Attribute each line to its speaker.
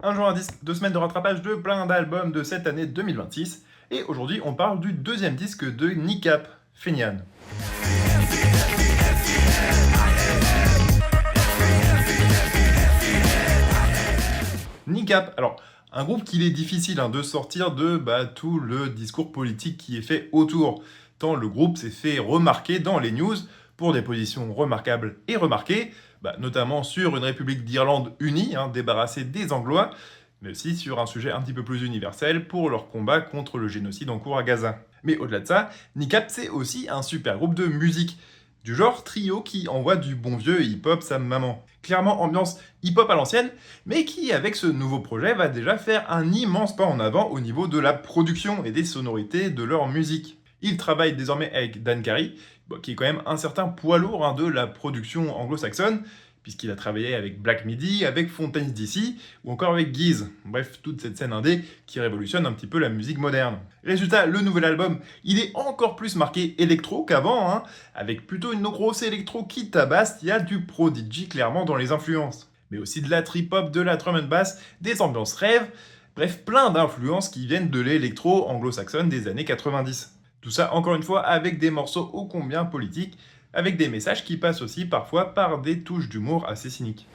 Speaker 1: Un jour un disque, 2 semaines de rattrapage de plein d'albums de cette année 2026. Et aujourd'hui, on parle du deuxième disque de NICAP, Feignane. NICAP, alors, un groupe qu'il est difficile de sortir de tout le discours politique qui est fait autour, tant le groupe s'est fait remarquer dans les news pour des positions remarquables et remarquées, notamment sur une République d'Irlande unie, débarrassée des Anglois, mais aussi sur un sujet un petit peu plus universel pour leur combat contre le génocide en cours à Gaza. Mais au-delà de ça, NICAP c'est aussi un super groupe de musique, du genre trio qui envoie du bon vieux hip-hop sa maman. Clairement ambiance hip-hop à l'ancienne, mais qui avec ce nouveau projet va déjà faire un immense pas en avant au niveau de la production et des sonorités de leur musique. Ils travaillent désormais avec Dan Carey, qui est quand même un certain poids lourd de la production anglo-saxonne, puisqu'il a travaillé avec Black Midi, avec Fontaines DC, ou encore avec Guise. Bref, toute cette scène indé qui révolutionne un petit peu la musique moderne. Résultat, le nouvel album, il est encore plus marqué électro qu'avant, avec plutôt une grosse électro qui tabasse, il y a du Prodigy clairement dans les influences. Mais aussi de la trip-hop, de la drum and bass, des ambiances rêves, bref, plein d'influences qui viennent de l'électro anglo-saxonne des années 90. Tout ça, encore une fois, avec des morceaux ô combien politiques, avec des messages qui passent aussi parfois par des touches d'humour assez cyniques.